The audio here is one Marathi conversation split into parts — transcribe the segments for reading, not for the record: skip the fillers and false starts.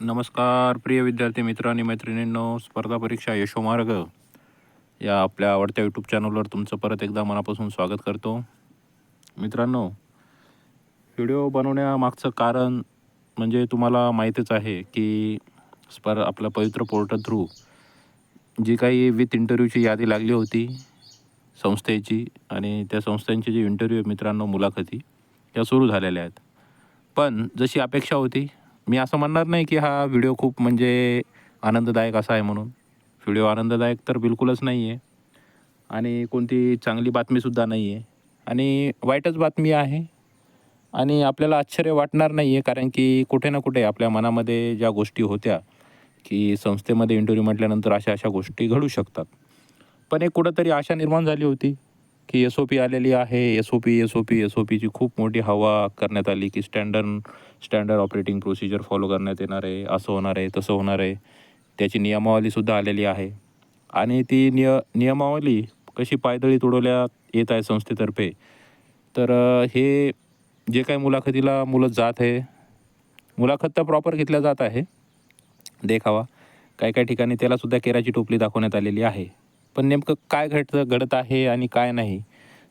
नमस्कार प्रिय विद्यार्थी मित्र आणि मैत्रिणींनो, स्पर्धा परीक्षा यशोमार्ग या आपल्या आवडत्या यूट्यूब चॅनलवर तुमचं परत एकदा मनापासून स्वागत करतो. मित्रांनो, व्हिडिओ बनवण्यामागचं कारण म्हणजे तुम्हाला माहीतच आहे की आपलं पवित्र पोर्टल थ्रू जी काही विथ इंटरव्ह्यूची यादी लागली होती संस्थेची, आणि त्या संस्थांची जी इंटरव्ह्यू मित्रांनो, मुलाखती या सुरू झालेल्या आहेत. पण जशी अपेक्षा होती, मी असं म्हणणार नाही की हा व्हिडिओ खूप म्हणजे आनंददायक असा आहे म्हणून. व्हिडिओ आनंददायक तर बिलकुलच नाही आहे, आणि कोणती चांगली बातमीसुद्धा नाही आहे, आणि वाईटच बातमी आहे. आणि आपल्याला आश्चर्य वाटणार नाही आहे, कारण की कुठे ना कुठे आपल्या मनामध्ये ज्या गोष्टी होत्या की संस्थेमध्ये इंटरव्ह्यू म्हटल्यानंतर अशा अशा गोष्टी घडू शकतात. पण एक कुठंतरी आशा निर्माण झाली होती की एस-ओ-पी आलेली आहे. एस-ओ-पीची खूप मोठी हवा करण्यात आली की स्टँडर्ड ऑपरेटिंग प्रोसिजर फॉलो करण्यात येणार आहे, असं होणार आहे, तसं होणार आहे. त्याची नियमावलीसुद्धा आलेली आहे, आणि ती नियमावली कशी पायदळी तुडवण्यात येत आहे संस्थेतर्फे. तर हे जे काही मुलाखतीला मुलं जात आहे, मुलाखत तर प्रॉपर घेतल्या जात आहे, देखावा. काही ठिकाणी त्यालासुद्धा केराची टोपली दाखवण्यात आलेली आहे. पण नेमकं काय घडत आहे आणि काय नाही,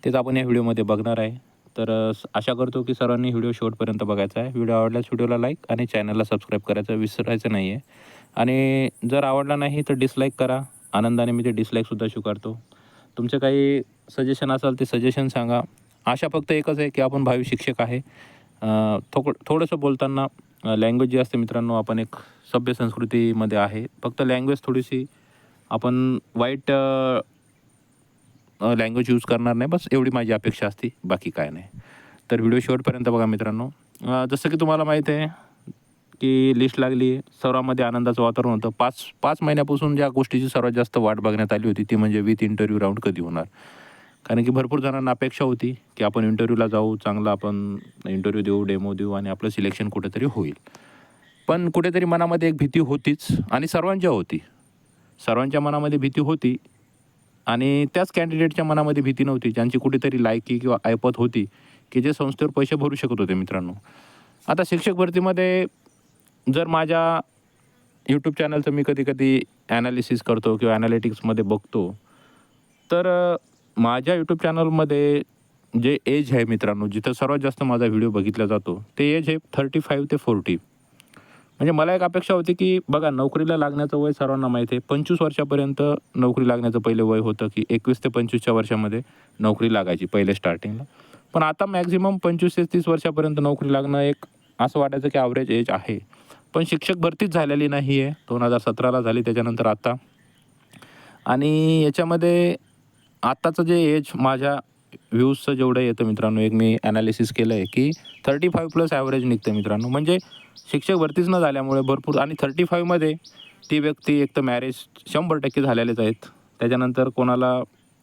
तेच आपण या व्हिडिओमध्ये बघणार आहे. तर आशा करतो की सर्वांनी व्हिडिओ शेवटपर्यंत बघायचा आहे. व्हिडिओ आवडल्यास व्हिडिओला लाईक आणि चॅनलला सबस्क्राईब करायचं विसरायचं नाही आहे. आणि जर आवडला नाही तर डिसलाईक करा. आनंदाने मी ते डिसलाईकसुद्धा स्वीकारतो. तुमचे काही सजेशन असेल ते सजेशन सांगा. आशा फक्त एकच आहे की आपण भावी शिक्षक आहे. थोडंसं बोलताना लँग्वेज जी असते मित्रांनो, आपण एक सभ्य संस्कृतीमध्ये आहे. फक्त लँग्वेज थोडीशी आपण वाईट लँग्वेज यूज करणार नाही, बस एवढी माझी अपेक्षा असते, बाकी काय नाही. तर व्हिडिओ शेवटपर्यंत बघा मित्रांनो. जसं की तुम्हाला माहीत आहे की लिस्ट लागली, सर्वांमध्ये आनंदाचं वातावरण होतं. 5 महिन्यापासून ज्या गोष्टीची सर्वात जास्त वाट बघण्यात आली होती ती म्हणजे विथ इंटरव्ह्यू राऊंड कधी होणार. कारण की भरपूर जणांना अपेक्षा होती की आपण इंटरव्ह्यूला जाऊ, चांगला आपण इंटरव्ह्यू देऊ, डेमो देऊ, आणि आपलं सिलेक्शन कुठेतरी होईल. पण कुठेतरी मनामध्ये एक भीती होतीच, आणि सर्वांच्या मनामध्ये भीती होती, आणि त्याच कॅन्डिडेटच्या मनामध्ये भीती नव्हती ज्यांची कुठेतरी लायकी किंवा ऐपत होती, की जे संस्थेवर पैसे भरू शकत होते मित्रांनो. आता शिक्षक भरतीमध्ये जर माझ्या यूट्यूब चॅनलचं मी कधी-कधी ॲनालिसिस करतो किंवा ॲनालिटिक्समध्ये बघतो, तर माझ्या यूट्यूब चॅनलमध्ये जे एज आहे मित्रांनो, जिथं सर्वात जास्त माझा व्हिडिओ बघितला जातो, ते एज आहे 35 ते 40. म्हणजे मला एक अपेक्षा होती की बघा, नोकरीला लागण्याचं वय सर्वांना माहीत आहे. 25 वर्षापर्यंत नोकरी लागण्याचं पहिले वय होतं की 21 ते 25च्या वर्षामध्ये नोकरी लागायची पहिले स्टार्टिंगला. पण आता मॅक्झिमम 25 ते 30 वर्षापर्यंत नोकरी लागणं एक असं वाटायचं की ॲव्हरेज एज आहे. पण शिक्षक भरतीच झालेली नाही आहे. 2017ला झाली, त्याच्यानंतर आता. आणि याच्यामध्ये आत्ताचं जे एज माझ्या व्ह्यूजचं जेवढं येतं मित्रांनो, एक मी ॲनालिसिस केलं आहे की 35+ ॲव्हरेज निघतं मित्रांनो. म्हणजे शिक्षक भरतीच न झाल्यामुळे भरपूर, आणि 35मध्ये ती व्यक्ती एक तर मॅरेज 100% झालेलेच आहेत. त्याच्यानंतर कोणाला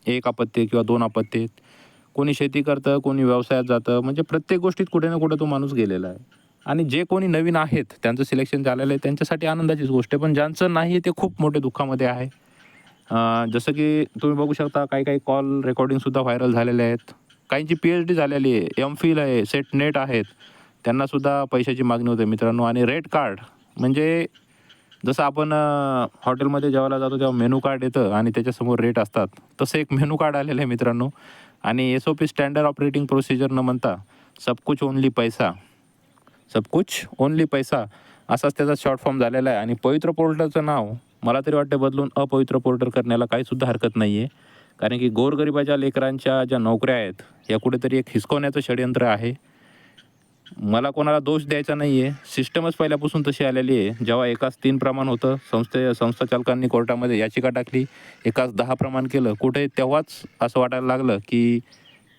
1 अपत्य किंवा 2 अपत्य आहेत. कोणी शेती करतं, कोणी व्यवसायात जातं, म्हणजे प्रत्येक गोष्टीत कुठे ना कुठे तो माणूस गेलेला आहे. आणि जे कोणी नवीन आहेत, त्यांचं सिलेक्शन झालेलं आहे, त्यांच्यासाठी आनंदाचीच गोष्ट आहे. पण ज्यांचं नाही आहे ते खूप मोठे दुःखामध्ये आहे. जसं की तुम्ही बघू शकता, काही कॉल रेकॉर्डिंगसुद्धा व्हायरल झालेले आहेत. काहींची PhD झालेली आहे, एम-फिल आहे, सेट नेट आहेत. त्यांनासुद्धा पैशाची मागणी होते मित्रांनो. आणि रेट कार्ड म्हणजे जसं आपण हॉटेलमध्ये जेवायला जातो तेव्हा मेनू कार्ड येतं आणि त्याच्यासमोर रेट असतात, तसं एक मेनू कार्ड आलेलं आहे मित्रांनो. आणि एस-ओ-पी स्टँडर्ड ऑपरेटिंग प्रोसिजर न म्हणता सब कुछ ओनली पैसा असाच त्याचा शॉर्ट फॉर्म झालेला आहे. आणि पवित्र पोर्टलचं नाव मला तरी वाटतं बदलून अपवित्र पोर्टल करण्याला काहीसुद्धा हरकत नाही आहे. कारण की गोरगरिबाच्या लेकरांच्या ज्या नोकऱ्या आहेत, या कुठेतरी एक हिसकवण्याचं षडयंत्र आहे. मला कोणाला दोष द्यायचा नाही आहे. सिस्टमच पहिल्यापासून तशी आलेली आहे. जेव्हा एकास 3 प्रमाण होतं, संस्था चालकांनी कोर्टामध्ये याचिका टाकली, एकास 10 प्रमाण केलं कुठे, तेव्हाच असं वाटायला लागलं की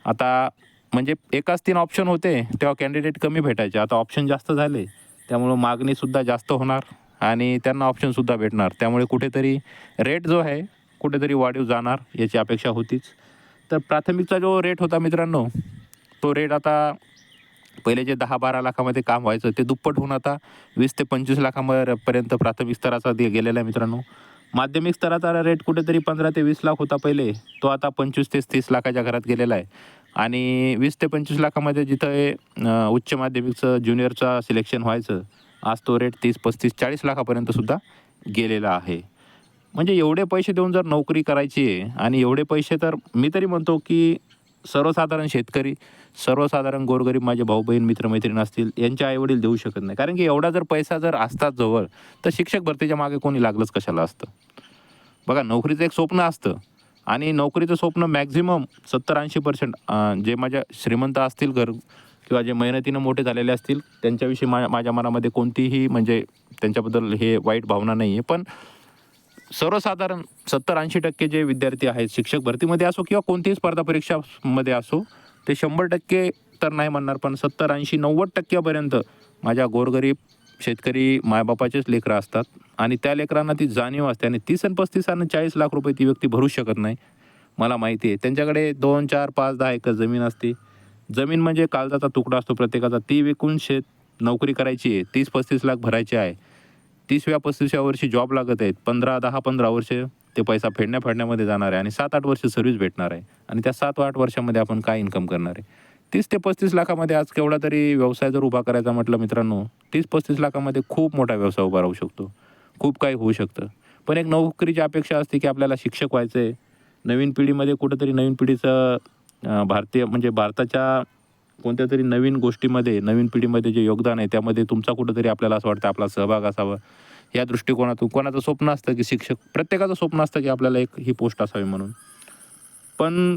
आता म्हणजे एकाच 3 ऑप्शन होते, तेव्हा कॅन्डिडेट कमी भेटायचे. आता ऑप्शन जास्त झाले, त्यामुळं मागणीसुद्धा जास्त होणार आणि त्यांना ऑप्शनसुद्धा भेटणार. त्यामुळे कुठेतरी रेट जो आहे, कुठेतरी वाढीव जाणार याची अपेक्षा होतीच. तर प्राथमिकचा जो रेट होता मित्रांनो, तो रेट आता पहिले जे 10-12 लाखामध्ये काम व्हायचं, ते दुप्पट होऊन आता 20 ते 25 लाखापर्यंत प्राथमिक स्तराचा गेलेला आहे मित्रांनो. माध्यमिक स्तराचा रेट कुठेतरी 15 ते 20 लाख होता पहिले, तो आता 25 ते 30 लाखाच्या घरात गेलेला आहे. आणि 20 ते 25 लाखामध्ये जिथं उच्च माध्यमिकचं ज्युनियरचा सिलेक्शन व्हायचं, आज तो रेट 30, 35, 40 लाखापर्यंतसुद्धा गेलेला आहे. म्हणजे एवढे पैसे देऊन जर नोकरी करायची आहे आणि एवढे पैसे तर मी तरी म्हणतो, की सर्वसाधारण शेतकरी, सर्वसाधारण गोरगरीब माझे भाऊ-बहीण, मित्र-मैत्रीण असतील, यांचे आई-वडील देऊ शकत नाही. कारण की एवढा जर पैसा जर असतात जवळ, तर शिक्षक भरतीच्या मागे कोणी लागलंच कशाला असतं. बघा, नोकरीचं एक स्वप्न असतं आणि नोकरीचं स्वप्न मॅक्झिमम 70-80% जे माझ्या श्रीमंत असतील किंवा जे मेहनतीनं मोठे झालेले असतील, त्यांच्याविषयी माझ्या मनामध्ये कोणतीही म्हणजे त्यांच्याबद्दल हे वाईट भावना नाही आहे. पण सर्वसाधारण 70-80% जे विद्यार्थी आहेत, शिक्षक भरतीमध्ये असो किंवा कोणतीही स्पर्धा परीक्षामध्ये असो, ते 100% तर नाही म्हणणार, पण 70, 80, 90% माझ्या गोरगरीब शेतकरी मायबापाचेच लेकरं असतात आणि त्या लेकरांना ती जाणीव असते आणि 30 आणि 35 आणि 40 लाख रुपये ती व्यक्ती भरू शकत नाही. मला माहिती आहे. त्यांच्याकडे 2, 4, 5, 10 एकर जमीन असते. जमीन म्हणजे कागदाचा तुकडा असतो प्रत्येकाचा. ती विकून नोकरी करायची आहे. 30-35 लाख भरायचे आहे. 30व्या-35व्या वर्षी जॉब लागत आहेत. 10-15 वर्ष ते पैसा फेडण्यामध्ये जाणार आहे आणि 7-8 वर्ष सर्व्हिस भेटणार आहे आणि त्या 7-8 वर्षामध्ये आपण काय इन्कम करणार आहे? 30 ते 35 लाखामध्ये आज केवढा तरी व्यवसाय जर उभा करायचा म्हटलं मित्रांनो, 30-35 लाखामध्ये खूप मोठा व्यवसाय उभा राहू शकतो. खूप काही होऊ शकतं. पण एक नोकरीची अपेक्षा असते, की आपल्याला शिक्षक व्हायचं आहे. नवीन पिढीमध्ये कुठेतरी नवीन पिढीचं भारतीय म्हणजे भारताच्या कोणत्यातरी नवीन गोष्टीमध्ये, नवीन पिढीमध्ये जे योगदान आहे, त्यामध्ये तुमचा कुठेतरी आपल्याला असं वाटतं आपला सहभाग असावा. या दृष्टिकोनातून कोणाचं स्वप्न असतं, की शिक्षक प्रत्येकाचं स्वप्न असतं, की आपल्याला एक ही पोस्ट असावी म्हणून. पण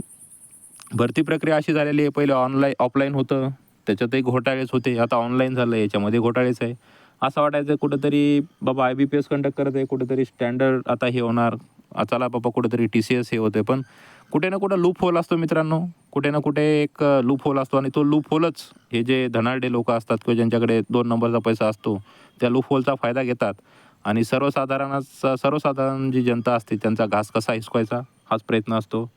भरती प्रक्रिया अशी झालेली आहे, पहिलं ऑफलाईन होतं, त्याच्यातही घोटाळेच होते. आता ऑनलाईन झालं, याच्यामध्ये घोटाळेच आहे. असं वाटायचं कुठेतरी बाबा IBPS कंडक्ट करत आहे, कुठेतरी स्टँडर्ड आता हे होणार. चला बाबा कुठेतरी TCS हे होते. पण कुठे ना कुठे लूप होल असतो मित्रांनो. कुठे ना कुठे एक लूप होल असतो आणि तो लूप होलच हे जे धनाढ्य लोकं असतात किंवा ज्यांच्याकडे 2 नंबरचा पैसा असतो, त्या लूप होलचा फायदा घेतात आणि सर्वसाधारण जी जनता असते त्यांचा घास कसा हिसकावायचा हाच प्रयत्न असतो.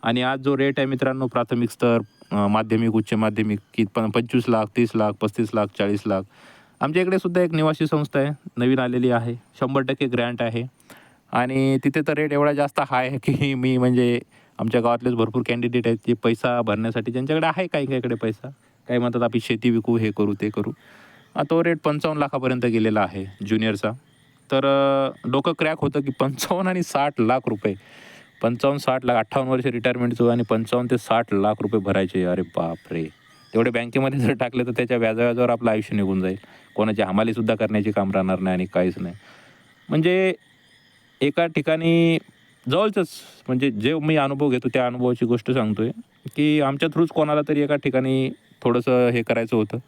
आणि आज जो रेट आहे मित्रांनो, प्राथमिक स्तर, माध्यमिक, उच्च माध्यमिक, की 25 लाख, 30 लाख, 35 लाख, 40 लाख. आमच्या इकडे सुद्धा एक निवासी संस्था आहे, नवीन आलेली आहे. 100% ग्रँट आहे आणि तिथे तर रेट एवढा जास्त हाय आहे, की मी म्हणजे आमच्या गावातलेच भरपूर कॅन्डिडेट आहेत, जे पैसा भरण्यासाठी ज्यांच्याकडे आहे काही-काहीकडे पैसा. काही म्हणतात आम्ही शेती विकू, हे करू, ते करू. तो रेट 55 लाखापर्यंत गेलेला आहे ज्युनियरचा. तर डोकं क्रॅक होतं, की 55 आणि 60 लाख रुपये. 55-60 लाख, 58 वर्ष रिटायरमेंटचं आणि 55 ते 60 लाख रुपये भरायचे. अरे बापरे! तेवढे बँकेमध्ये जर टाकले तर त्याच्या व्याजावर आपलं आयुष्य निघून जाईल. कोणाची हमालीसुद्धा करण्याचे काम राहणार नाही आणि काहीच नाही. म्हणजे एका ठिकाणी जवळचंच म्हणजे जे मी अनुभव घेतो त्या अनुभवाची गोष्ट सांगतोय, की आमच्या थ्रूच कोणाला तरी एका ठिकाणी थोडंसं हे करायचं होतं,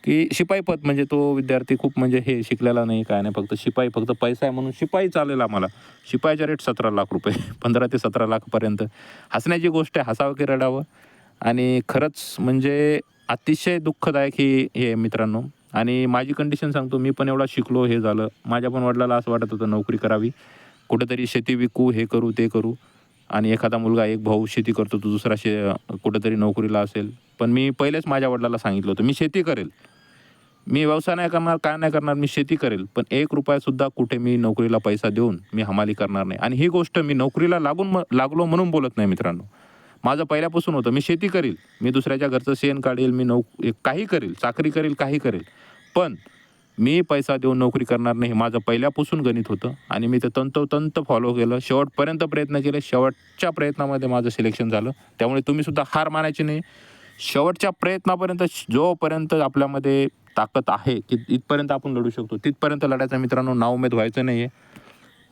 की शिपाई पद म्हणजे तो विद्यार्थी खूप म्हणजे हे शिकलेला नाही, काय नाही, फक्त शिपाई, फक्त पैसा आहे म्हणून शिपाई चालेल आम्हाला. शिपाईचा रेट 17 लाख रुपये 15 ते 17 लाखपर्यंत. हसण्याची गोष्ट आहे, हसावं की रडावं. आणि खरंच म्हणजे अतिशय दुःखदायक हे आहे मित्रांनो. आणि माझी कंडिशन सांगतो, मी पण एवढा शिकलो, हे झालं. माझ्या पण वडिलांना असं वाटत होतं नोकरी करावी. कुठेतरी शेती विकू, हे करू, ते करू आणि एखादा मुलगा, एक भाऊ शेती करतो, तो दुसरा कुठेतरी नोकरीला असेल. पण मी पहिलेच माझ्या वडिलांना सांगितलं होतं, मी शेती करेल. मी व्यवसाय नाही करणार, काय नाही करणार, मी शेती करेल. पण ₹1 कुठे मी नोकरीला पैसा देऊन मी हमाली करणार नाही. आणि ही गोष्ट मी नोकरीला लागलो म्हणून बोलत नाही मित्रांनो. माझं पहिल्यापासून होतं, मी शेती करील, मी दुसऱ्याच्या घरचं शेण काढेल, मी काही करेल, चाकरी करेल, काही करेल. पण मी पैसा देऊन नोकरी करणार नाही, हे माझं पहिल्यापासून गणित होतं आणि मी ते तंतोतंत फॉलो केलं. शेवटपर्यंत प्रयत्न केले. शेवटच्या प्रयत्नामध्ये माझं सिलेक्शन झालं. त्यामुळे तुम्हीसुद्धा हार मानायची नाही. शेवटच्या प्रयत्नापर्यंत जोपर्यंत आपल्यामध्ये ताकद आहे, की इथपर्यंत आपण लढू शकतो, तिथपर्यंत लढायचं मित्रांनो. नाउमेद व्हायचं नाही आहे.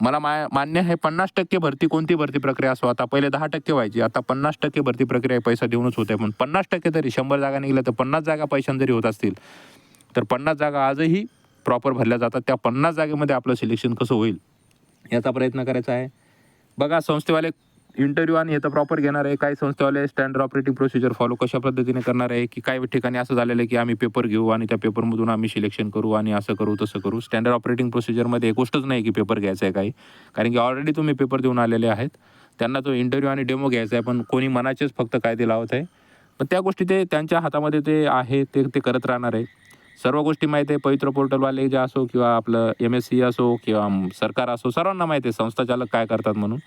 मला मान्य आहे 50% भरती, कोणती भरती प्रक्रिया असो, आता पहिले 10% व्हायची, आता 50% भरती प्रक्रिया पैसा देऊनच होते. पण 50% तरी 100 जागा निघल्या तर 50 जागा पैशाने जरी होत असतील, तर 50 जागा आजही प्रॉपर भरल्या जातात. त्या 50 जागेमध्ये आपलं सिलेक्शन कसं होईल याचा प्रयत्न करायचा आहे. बघा, संस्थेवाले इंटरव्ह्यू आणि हे तर प्रॉपर घेणार आहे. काही संस्थेवाले स्टँडर्ड ऑपरेटिंग प्रोसिजर फॉलो कशा पद्धतीने करणार आहे, की काही ठिकाणी असं झालेलं आहे, की आम्ही पेपर घेऊ आणि त्या पेपरमधून आम्ही सिलेक्शन करू आणि असं करू, तसं करू. स्टँडर्ड ऑपरेटिंग प्रोसिजरमध्ये एक गोष्टच नाही, की पेपर घ्यायचा आहे काही. कारण की ऑलरेडी तुम्ही पेपर देऊन आलेले आहेत. त्यांना तो इंटरव्ह्यू आणि डेमो घ्यायचा आहे, पण कोणी मनाचेच फक्त कायदे लावत आहे. पण त्या गोष्टी ते त्यांच्या हातामध्ये ते आहे, ते करत राहणार आहे. सर्व गोष्टी माहीत आहे. पवित्र पोर्टलवाले जे असो किंवा आपलं MSC असो किंवा सरकार असो, सर्वांना माहिती आहे संस्थाचालक काय करतात म्हणून.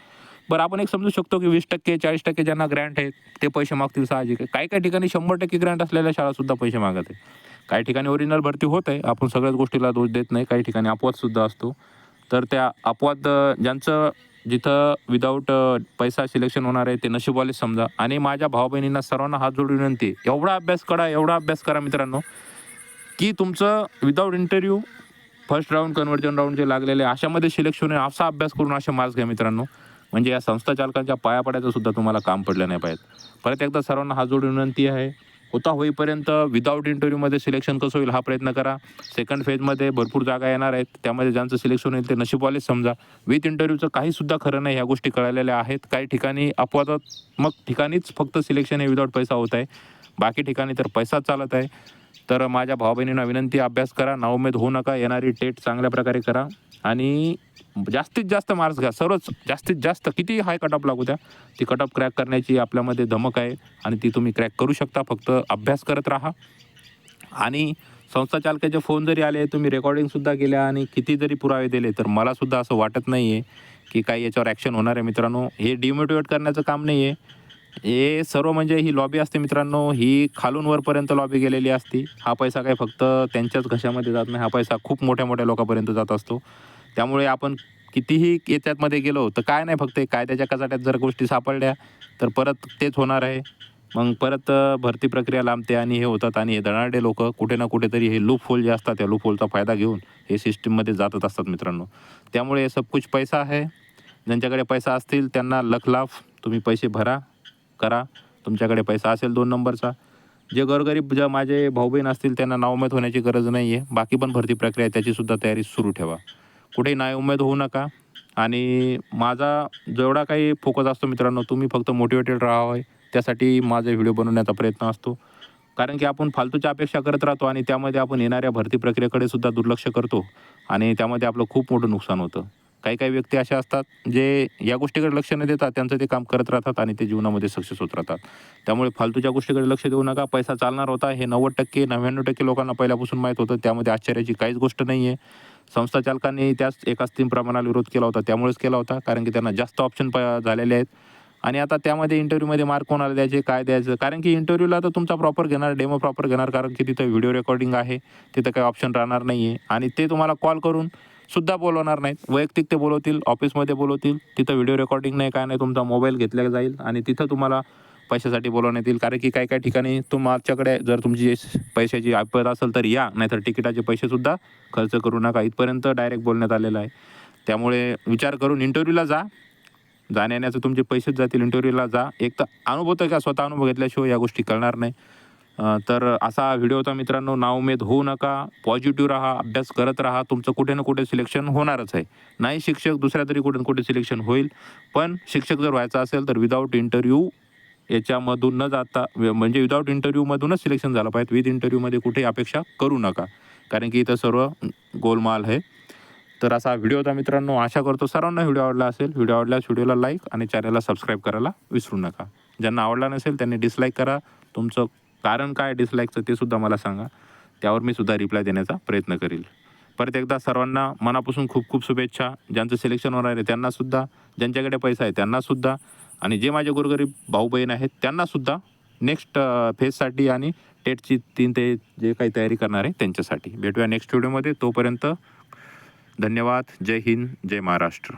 बरं आपण एक समजू शकतो की 20% 40% ज्यांना ग्रँट आहे ते पैसे मागतील साहजिक आहे. काही ठिकाणी 100% ग्रँट असलेल्या शाळासुद्धा पैसे मागत आहे. काही ठिकाणी ओरिजिनल भरती होत आहे, आपण सगळ्याच गोष्टीला दोष देत नाही. काही ठिकाणी अपवादसुद्धा असतो. तर त्या अपवाद ज्यांचं जिथं विदाऊट पैसा सिलेक्शन होणार आहे ते नशीबवालेच समजा. आणि माझ्या भाऊ बहिणींना सर्वांना हात जोडून विनंती आहे, एवढा अभ्यास करा, एवढा अभ्यास करा मित्रांनो, की तुमचं without interview first round conversion round जे लागलेले आहे, अशामध्ये सिलेक्शन आहे. असा अभ्यास करून असे मार्क्स घ्या मित्रांनो, म्हणजे या संस्था चालकांच्या पाया पडायचं सुद्धा तुम्हाला काम पडलं नाही पाहिजे. परत एकदा सर्वांना हात जोडून विनंती आहे, होता होईपर्यंत विदाऊट इंटरव्ह्यूमध्ये सिलेक्शन कसं होईल हा प्रयत्न करा. सेकंड फेजमध्ये भरपूर जागा येणार आहेत, त्यामध्ये ज्यांचं सिलेक्शन होईल ते नशीबवालेच समजा. विथ इंटरव्ह्यूचं काहीसुद्धा खरं नाही, ह्या गोष्टी कळालेल्या आहेत. काही ठिकाणी अपवादात्मक ठिकाणीच फक्त सिलेक्शन हे विदाऊट पैसा होत आहे, बाकी ठिकाणी तर पैसाच चालत आहे. तर माझ्या भाऊ बहिणींना विनंती, अभ्यास करा, नाउमेद होऊ नका, येणारी टेट चांगल्या प्रकारे करा आणि जास्तीत जास्त मार्क्स घ्या. सर्वच जास्तीत जास्त किती हाय कट ऑफ लागू द्या, ती कट ऑफ क्रॅक करण्याची आपल्यामध्ये धमक आहे आणि ती तुम्ही क्रॅक करू शकता. फक्त अभ्यास करत राहा. आणि संस्था चालकाचे फोन जरी आले, तुम्ही रेकॉर्डिंगसुद्धा केल्या आणि किती जरी पुरावे दिले, तर मलासुद्धा असं वाटत नाही आहे की काही याच्यावर ॲक्शन होणार आहे मित्रांनो. हे डिमोटिवेट करण्याचं काम नाही आहे. हे सर्व म्हणजे ही लॉबी असते मित्रांनो, ही खालून वरपर्यंत लॉबी गेलेली असते. हा पैसा काही फक्त त्यांच्याच घशामध्ये जात नाही, हा पैसा खूप मोठ्या मोठ्या लोकांपर्यंत जात असतो. त्यामुळे आपण कितीही याच्यामध्ये गेलो तर काय नाही, फक्त कायद्याच्या कचाट्यात जर गोष्टी सापडल्या तर परत तेच होणार आहे. मग परत भरती प्रक्रिया लांबते आणि हे होतात आणि हे धनाढ्य लोकं कुठे ना कुठेतरी हे लूप होल जे असतात, त्या लूप होलचा फायदा घेऊन हे सिस्टीममध्ये जातच असतात मित्रांनो. त्यामुळे सब कुछ पैसा आहे. ज्यांच्याकडे पैसा असतील त्यांना लख लाभ, तुम्ही पैसे भरा, करा. तुमच्याकडे पैसा असेल 2 नंबरचा. जे गोरगरीब जे माझे भाऊ बहीण असतील त्यांना नाउमेद होण्याची गरज नाही आहे. बाकी पण भरती प्रक्रिया आहे, त्याचीसुद्धा तयारी सुरू ठेवा. कुठेही नाउमेद होऊ नका. आणि माझा जेवढा काही फोकस असतो मित्रांनो, तुम्ही फक्त मोटिवेटेड राहावे त्यासाठी माझे व्हिडिओ बनवण्याचा प्रयत्न असतो. कारण की आपण फालतूच्या अपेक्षा करत राहतो आणि त्यामध्ये आपण येणाऱ्या भरती प्रक्रियेकडे सुद्धा दुर्लक्ष करतो आणि त्यामध्ये आपलं खूप मोठं नुकसान होतं. काही काही व्यक्ती अशा असतात जे या गोष्टीकडे लक्ष न देता त्यांचं ते काम करत राहतात आणि ते जीवनामध्ये सक्सेस होत राहतात. त्यामुळे फालतूच्या गोष्टीकडे लक्ष देऊ नका. पैसा चालणार होता हे 90% 99% लोकांना पहिल्यापासून माहीत होतं. त्यामध्ये आश्चर्याची काहीच गोष्ट नाही आहे. संस्था चालकांनी त्याच एकाच 3 प्रमाणाला विरोध केला होता, त्यामुळेच केला होता, कारण की त्यांना जास्त ऑप्शन झालेले आहेत. आणि आता त्यामध्ये इंटरव्ह्यूमध्ये मार्क कोणाला द्यायचे, काय द्यायचं, कारण की इंटरव्ह्यूला तर तुमचा प्रॉपर घेणार, डेमो प्रॉपर घेणार, कारण की तिथं व्हिडिओ रेकॉर्डिंग आहे, तिथं काही ऑप्शन राहणार नाही आहे. आणि ते तुम्हाला कॉल करून सुद्धा बोलवणार नाहीत, वैयक्तिक ते बोलवतील, ऑफिसमध्ये बोलवतील. तिथं व्हिडिओ रेकॉर्डिंग नाही, काय नाही, तुमचा मोबाईल घेतला जाईल आणि तिथं तुम्हाला पैशासाठी बोलवण्यात येईल. कारण की काही काही ठिकाणी तुमच्याकडे जर तुमची पैशाची ऐपत असेल तर या, नाहीतर तिकिटाचे पैसेसुद्धा खर्च करू नका, इथपर्यंत डायरेक्ट बोलण्यात आलेलं आहे. त्यामुळे विचार करून इंटरव्ह्यूला जा. जाण्याचं तुमचे पैसेच जातील. इंटरव्ह्यूला जा. एक तर अनुभव तर का स्वतः अनुभव घेतल्याशिवाय या गोष्टी कळणार नाही. तर असा व्हिडिओ होता मित्रांनो. नाउमेद होऊ नका, पॉझिटिव्ह राहा, अभ्यास करत राहा. तुमचं कुठे ना कुठे सिलेक्शन होणारच आहे. नाही शिक्षक दुसऱ्या तरी कुठे ना कुठे सिलेक्शन होईल. पण शिक्षक जर व्हायचं असेल तर विदाऊट इंटरव्ह्यू याच्यामधून न जाता, म्हणजे विदाऊट इंटरव्ह्यूमधूनच सिलेक्शन झालं पाहिजे. विथ इंटरव्ह्यूमध्ये कुठेही अपेक्षा करू नका, कारण की इथं सर्व गोलमाल आहे. तर असा व्हिडिओ होता मित्रांनो. आशा करतो सर्वांना व्हिडिओ आवडला असेल. व्हिडिओ आवडल्यास व्हिडिओला लाईक आणि चॅनलला सबस्क्राईब करायला विसरू नका. ज्यांना आवडला नसेल त्यांनी डिसलाईक करा. तुमचं कारण काय डिसलाईकचं ते सुद्धा मला सांगा, त्यावर मी सुद्धा रिप्लाय देण्याचा प्रयत्न करील. परत एकदा सर्वांना मनापासून खूप खूप शुभेच्छा. ज्यांचं सिलेक्शन होणार आहे त्यांनासुद्धा, ज्यांच्याकडे पैसा आहे त्यांनासुद्धा, आणि जे माझे गोरगरीब भाऊ बहीण आहेत त्यांनासुद्धा नेक्स्ट फेजसाठी आणि टेटची 3 ते जे काही तयारी करणार आहे त्यांच्यासाठी. भेटूया नेक्स्ट व्हिडिओमध्ये. तोपर्यंत धन्यवाद. जय हिंद, जय महाराष्ट्र.